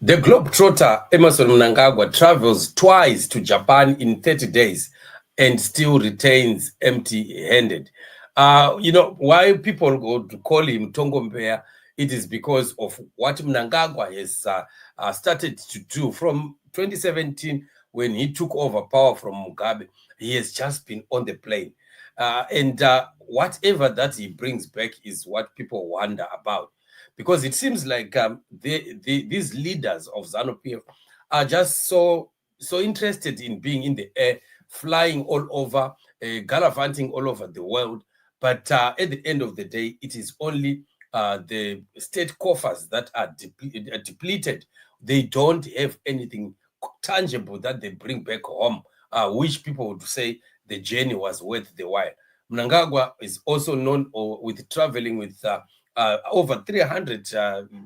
The globetrotter Emerson Mnangagwa travels twice to Japan in 30 days and still retains empty-handed. Why people would call him Tongombeya, it is because of what Mnangagwa has started to do from 2017 when he took over power from Mugabe. He has just been on the plane. And whatever that he brings back is what people wonder about. Because it seems like these leaders of ZANU-PF are just so interested in being in the air, flying all over, gallivanting all over the world. But at the end of the day, it is only the state coffers that are depleted. They don't have anything tangible that they bring back home, which people would say the journey was worth the while. Mnangagwa is also known with traveling with over 300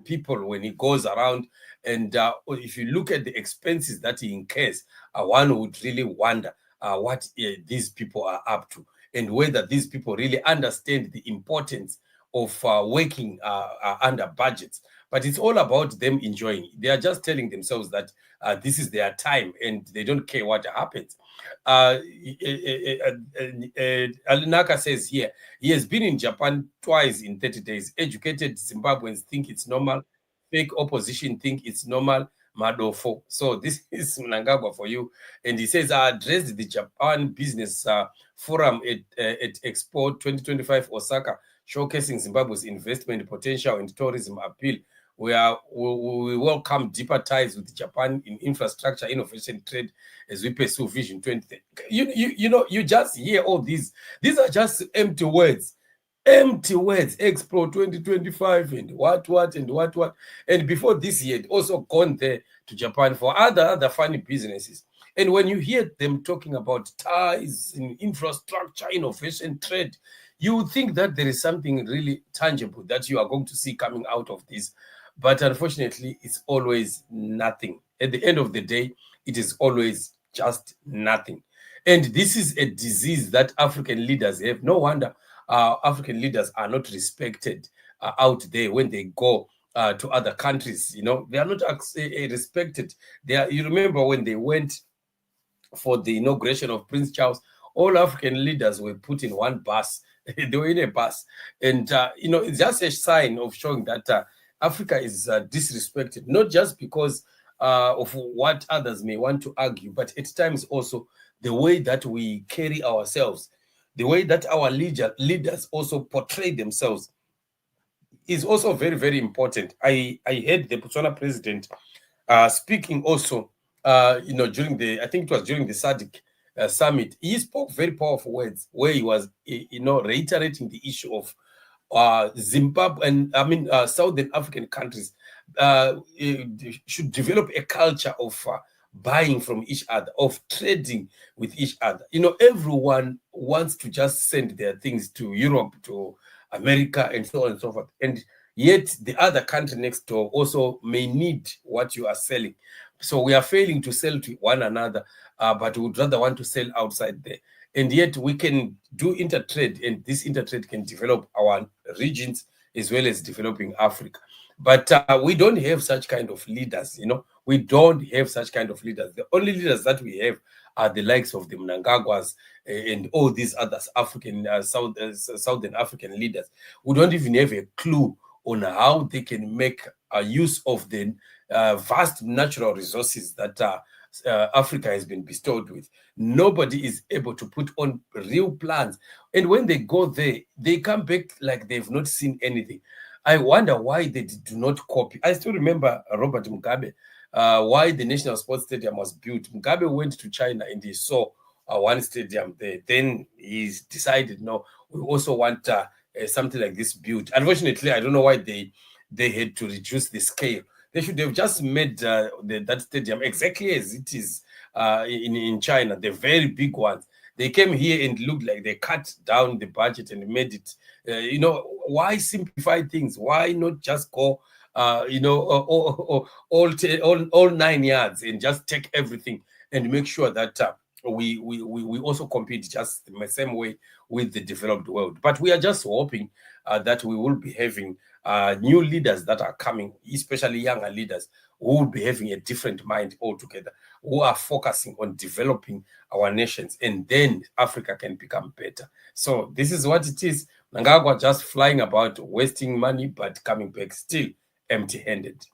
people when he goes around. And if you look at the expenses that he incurs, one would really wonder what these people are up to and whether these people really understand the importance of working under budgets. But it's all about them enjoying. They are just telling themselves that this is their time and they don't care what happens. Alinaka says here, he has been in Japan twice in 30 days. Educated Zimbabweans think it's normal. Fake opposition think it's normal. Madofo. So this is Mnangagwa for you. And he says, I addressed the Japan Business Forum at Expo 2025 Osaka, showcasing Zimbabwe's investment potential and tourism appeal. We welcome deeper ties with Japan in infrastructure, innovation, trade, as we pursue Vision 2030. You just hear all these. These are just empty words. Empty words. Expo 2025 and what. And before this, he had also gone there to Japan for other funny businesses. And when you hear them talking about ties in infrastructure, innovation, trade, you would think that there is something really tangible that you are going to see coming out of this. But unfortunately, it's always nothing. At the end of the day, it is always just nothing. And this is a disease that African leaders have. No wonder African leaders are not respected out there when they go to other countries. They are not respected. You remember when they went for the inauguration of Prince Charles, all African leaders were put in one bus. They were in a bus. And, it's just a sign of showing that Africa is disrespected, not just because of what others may want to argue, but at times also the way that we carry ourselves, the way that our leaders also portray themselves is also very, very important. I heard the Botswana president speaking also, during I think it was during the SADC summit. He spoke very powerful words where he was, reiterating the issue of Zimbabwe and Southern African countries should develop a culture of buying from each other, of trading with each other. Everyone wants to just send their things to Europe, to America, and so on and so forth. And yet the other country next door also may need what you are selling. So we are failing to sell to one another, but we would rather want to sell outside there. And yet we can do intertrade, and this intertrade can develop our regions as well as developing Africa. But we don't have such kind of leaders, We don't have such kind of leaders. The only leaders that we have are the likes of the Mnangagwas and all these other Southern African leaders who don't even have a clue on how they can make use of the vast natural resources that Africa has been bestowed with. Nobody is able to put on real plans. And when they go there, they come back like they've not seen anything. I wonder why they do not copy. I still remember Robert Mugabe, why the National Sports Stadium was built. Mugabe went to China and he saw one stadium there. Then he decided, no, we also want something like this built. Unfortunately, I don't know why they had to reduce the scale. They should have just made that stadium exactly as it is in China, the very big ones. They came here and looked like they cut down the budget and made it, why simplify things? Why not just go, all 9 yards and just take everything and make sure that we also compete just the same way with the developed world. But we are just hoping that we will be having new leaders that are coming, especially younger leaders, who will be having a different mind altogether, who are focusing on developing our nations, and then Africa can become better. So this is what it is. Mnangagwa just flying about, wasting money, but coming back still empty-handed.